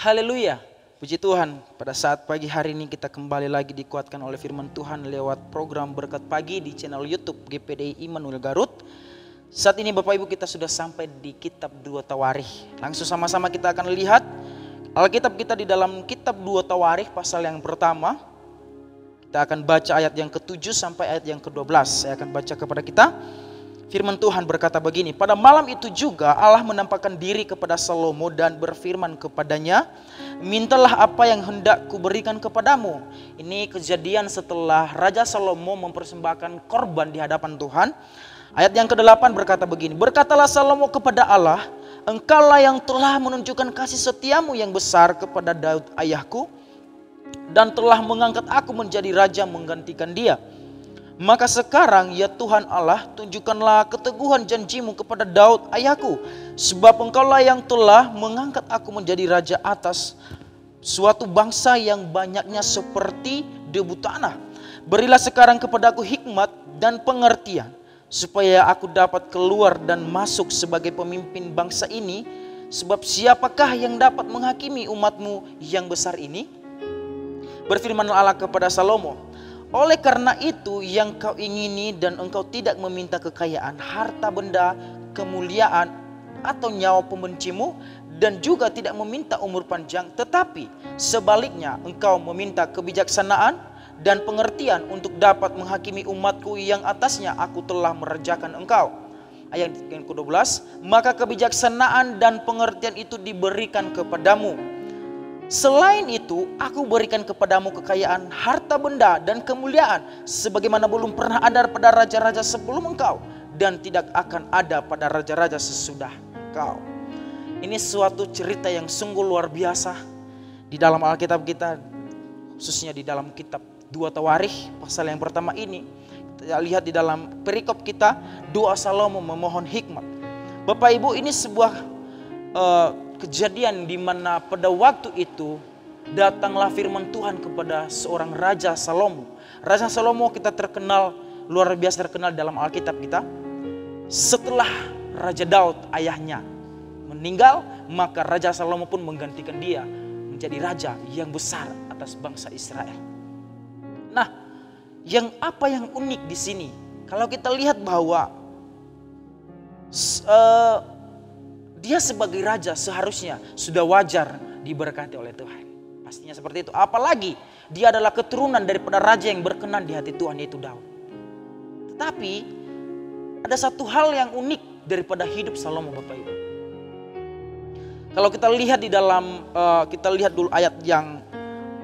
Haleluya. Puji Tuhan, pada saat pagi hari ini kita kembali lagi dikuatkan oleh firman Tuhan lewat program Berkat Pagi di channel YouTube GPDI Immanuel Garut. Saat ini Bapak Ibu kita sudah sampai di kitab 2 Tawarikh. Langsung sama-sama kita akan lihat Alkitab kita di dalam kitab 2 Tawarikh pasal yang pertama. Kita akan baca ayat yang ke-7 sampai ayat yang ke-12. Saya akan baca kepada kita. Firman Tuhan berkata begini, pada malam itu juga Allah menampakkan diri kepada Salomo dan berfirman kepadanya, mintalah apa yang hendak kuberikan kepadamu. Ini kejadian setelah Raja Salomo mempersembahkan korban di hadapan Tuhan. Ayat yang ke-8 berkata begini, berkatalah Salomo kepada Allah, engkaulah yang telah menunjukkan kasih setiamu yang besar kepada Daud ayahku, dan telah mengangkat aku menjadi raja menggantikan dia. Maka sekarang ya Tuhan Allah, tunjukkanlah keteguhan janjimu kepada Daud ayahku, sebab engkaulah yang telah mengangkat aku menjadi raja atas suatu bangsa yang banyaknya seperti debu tanah. Berilah sekarang kepadaku hikmat dan pengertian, supaya aku dapat keluar dan masuk sebagai pemimpin bangsa ini. Sebab siapakah yang dapat menghakimi umatmu yang besar ini? Berfirmanlah Allah kepada Salomo, oleh karena itu yang kau ingini dan engkau tidak meminta kekayaan, harta benda, kemuliaan, atau nyawa pembencimu, dan juga tidak meminta umur panjang, tetapi sebaliknya engkau meminta kebijaksanaan dan pengertian untuk dapat menghakimi umatku yang atasnya aku telah merajakan engkau. Ayat yang ke-12, maka kebijaksanaan dan pengertian itu diberikan kepadamu. Selain itu, aku berikan kepadamu kekayaan, harta benda, dan kemuliaan, sebagaimana belum pernah ada pada raja-raja sebelum engkau, dan tidak akan ada pada raja-raja sesudah kau. Ini suatu cerita yang sungguh luar biasa di dalam Alkitab kita, khususnya di dalam kitab 2 Tawarikh, pasal yang pertama ini. Kita lihat di dalam perikop kita, doa Salomo memohon hikmat. Bapak Ibu, ini sebuah kejadian di mana pada waktu itu datanglah firman Tuhan kepada seorang Raja Salomo. Raja Salomo kita terkenal, luar biasa terkenal dalam Alkitab kita. Setelah Raja Daud ayahnya meninggal, maka Raja Salomo pun menggantikan dia menjadi raja yang besar atas bangsa Israel. Nah, apa yang unik di sini? Kalau kita lihat bahwa dia sebagai raja seharusnya sudah wajar diberkati oleh Tuhan. Pastinya seperti itu. Apalagi dia adalah keturunan daripada raja yang berkenan di hati Tuhan, yaitu Daud. Tetapi ada satu hal yang unik daripada hidup Salomo, Bapak Ibu. Kalau kita lihat di dalam kita lihat dulu ayat yang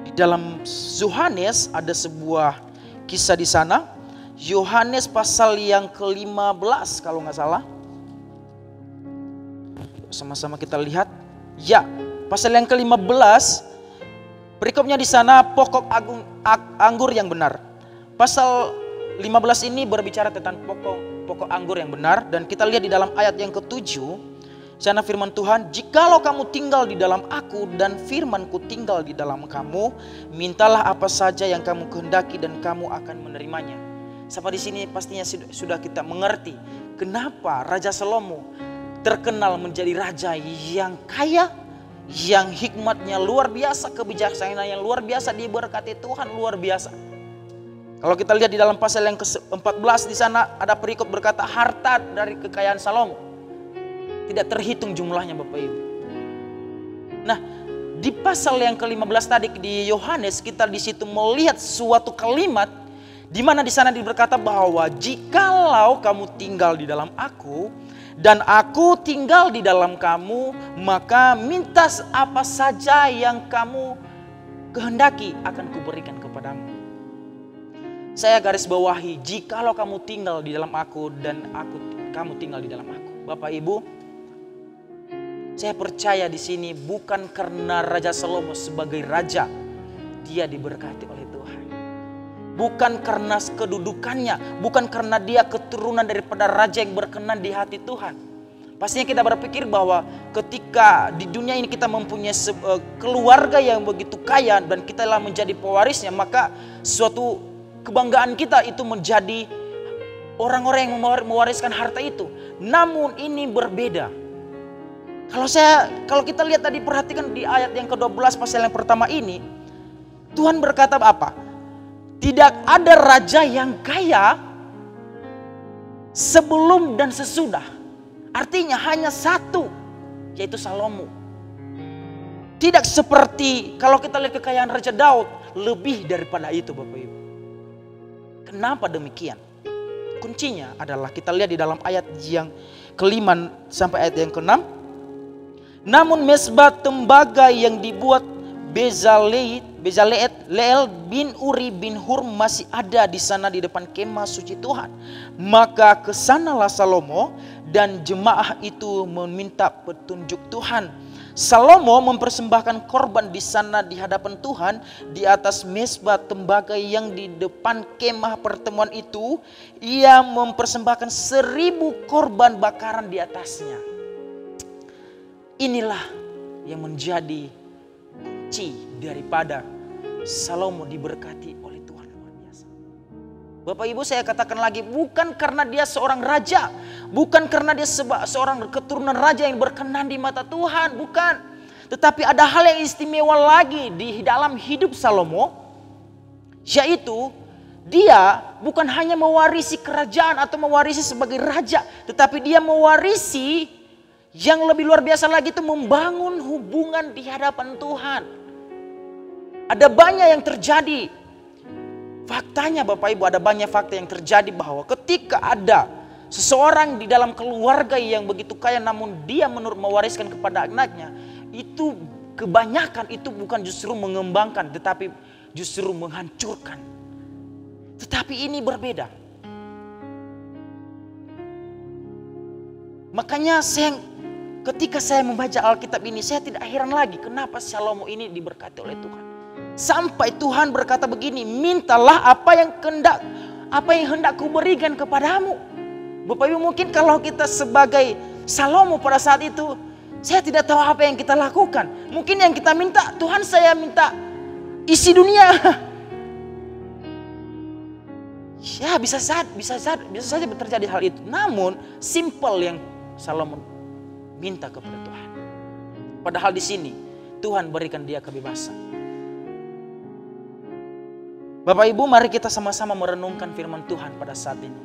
di dalam Yohanes, ada sebuah kisah di sana. Yohanes pasal yang ke-15 kalau nggak salah. Sama-sama kita lihat. Ya, pasal yang ke-15, perikopnya di sana pokok anggur yang benar. Pasal 15 ini berbicara tentang pokok anggur yang benar, dan kita lihat di dalam ayat yang ke-7, sana firman Tuhan, jikalau kamu tinggal di dalam aku dan firmanku tinggal di dalam kamu, mintalah apa saja yang kamu kehendaki dan kamu akan menerimanya. Sampai di sini pastinya sudah kita mengerti kenapa Raja Salomo terkenal menjadi raja yang kaya, yang hikmatnya luar biasa, kebijaksanaan yang luar biasa, diberkati Tuhan luar biasa. Kalau kita lihat di dalam pasal yang ke-14 di sana ada perikop berkata harta dari kekayaan Salomo tidak terhitung jumlahnya, Bapak Ibu. Nah, di pasal yang ke-15 tadi di Yohanes kita di situ melihat suatu kalimat di mana di sana berkata bahwa jikalau kamu tinggal di dalam aku dan aku tinggal di dalam kamu, maka minta apa saja yang kamu kehendaki akan kuberikan kepadamu. Saya garis bawahi, jikalau kamu tinggal di dalam aku dan kamu tinggal di dalam aku. Bapak Ibu, saya percaya di sini bukan karena Raja Salomo sebagai raja dia diberkati oleh Tuhan. Bukan karena kedudukannya, bukan karena dia keturunan daripada raja yang berkenan di hati Tuhan. Pastinya kita berpikir bahwa ketika di dunia ini kita mempunyai keluarga yang begitu kaya dan kita telah menjadi pewarisnya, maka suatu kebanggaan kita itu menjadi orang-orang yang mewariskan harta itu. Namun ini berbeda. Kalau kita lihat tadi, perhatikan di ayat yang ke-12 pasal yang pertama ini, Tuhan berkata apa? Tidak ada raja yang kaya sebelum dan sesudah. Artinya hanya satu, yaitu Salomo. Tidak seperti kalau kita lihat kekayaan Raja Daud, lebih daripada itu Bapak Ibu. Kenapa demikian? Kuncinya adalah kita lihat di dalam ayat yang ke-5 sampai ayat yang ke-6. Namun mezbah tembaga yang dibuat Bezaleel bin Uri bin Hur masih ada di sana di depan kemah suci Tuhan. Maka kesanalah Salomo dan jemaah itu meminta petunjuk Tuhan. Salomo mempersembahkan korban di sana di hadapan Tuhan di atas mezbah tembaga yang di depan kemah pertemuan itu. Ia mempersembahkan 1000 korban bakaran di atasnya. Inilah yang menjadi kunci daripada Salomo diberkati oleh Tuhan luar biasa. Bapak Ibu, saya katakan lagi, bukan karena dia seorang raja, bukan karena dia seorang keturunan raja yang berkenan di mata Tuhan, bukan. Tetapi ada hal yang istimewa lagi di dalam hidup Salomo, yaitu dia bukan hanya mewarisi kerajaan atau mewarisi sebagai raja, tetapi dia mewarisi yang lebih luar biasa lagi, itu membangun hubungan di hadapan Tuhan. Ada banyak yang terjadi. Faktanya Bapak Ibu, ada banyak fakta yang terjadi bahwa ketika ada seseorang di dalam keluarga yang begitu kaya namun dia mewariskan kepada anaknya, itu kebanyakan itu bukan justru mengembangkan tetapi justru menghancurkan. Tetapi ini berbeda. Makanya ketika saya membaca Alkitab ini, saya tidak heran lagi kenapa Salomo ini diberkati oleh Tuhan. Sampai Tuhan berkata begini, mintalah apa yang hendak kuberikan kepadamu. Bapak Ibu, mungkin kalau kita sebagai Salomo pada saat itu, saya tidak tahu apa yang kita lakukan. Mungkin yang kita minta, Tuhan saya minta isi dunia. Ya bisa saja terjadi hal itu. Namun simple yang Salomo minta kepada Tuhan. Padahal di sini Tuhan berikan dia kebebasan. Bapak Ibu, mari kita sama-sama merenungkan firman Tuhan pada saat ini.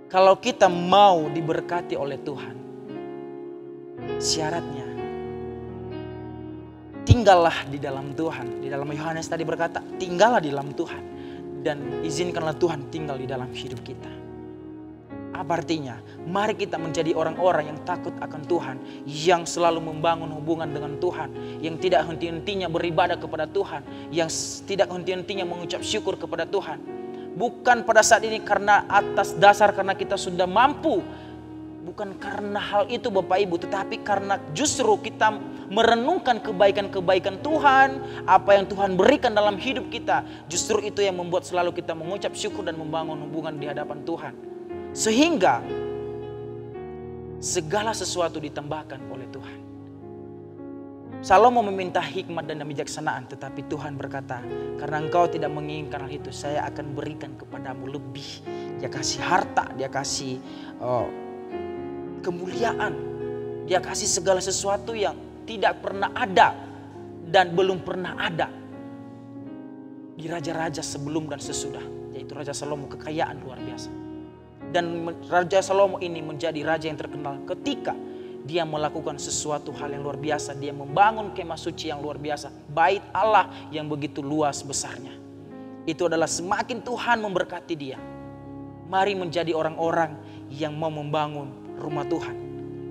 Kalau kita mau diberkati oleh Tuhan, syaratnya tinggallah di dalam Tuhan. Di dalam Yohanes tadi berkata, tinggallah di dalam Tuhan dan izinkanlah Tuhan tinggal di dalam hidup kita. Apa artinya? Mari kita menjadi orang-orang yang takut akan Tuhan, yang selalu membangun hubungan dengan Tuhan, yang tidak henti-hentinya beribadah kepada Tuhan, yang tidak henti-hentinya mengucap syukur kepada Tuhan. Bukan pada saat ini karena atas dasar karena kita sudah mampu, bukan karena hal itu Bapak Ibu, tetapi karena justru kita merenungkan kebaikan-kebaikan Tuhan, apa yang Tuhan berikan dalam hidup kita, justru itu yang membuat selalu kita mengucap syukur dan membangun hubungan di hadapan Tuhan. Sehingga segala sesuatu ditambahkan oleh Tuhan. Salomo meminta hikmat dan kebijaksanaan, tetapi Tuhan berkata, karena engkau tidak menginginkan hal itu, saya akan berikan kepadamu lebih. Dia kasih harta, dia kasih kemuliaan, dia kasih segala sesuatu yang tidak pernah ada dan belum pernah ada di raja-raja sebelum dan sesudah, yaitu Raja Salomo, kekayaan luar biasa. Dan Raja Salomo ini menjadi raja yang terkenal ketika dia melakukan sesuatu hal yang luar biasa. Dia membangun kemah suci yang luar biasa, bait Allah yang begitu luas besarnya. Itu adalah semakin Tuhan memberkati dia. Mari menjadi orang-orang yang mau membangun rumah Tuhan.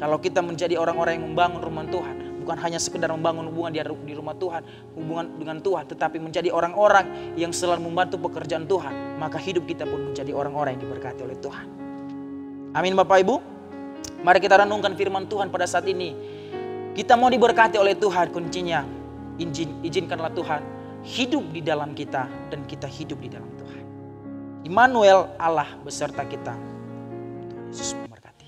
Kalau kita menjadi orang-orang yang membangun rumah Tuhan, bukan hanya sekedar membangun hubungan di rumah Tuhan, hubungan dengan Tuhan, tetapi menjadi orang-orang yang selalu membantu pekerjaan Tuhan, maka hidup kita pun menjadi orang-orang yang diberkati oleh Tuhan. Amin Bapak Ibu. Mari kita renungkan firman Tuhan pada saat ini. Kita mau diberkati oleh Tuhan, kuncinya izinkanlah Tuhan hidup di dalam kita dan kita hidup di dalam Tuhan. Immanuel, Allah beserta kita. Tuhan Yesus memberkati.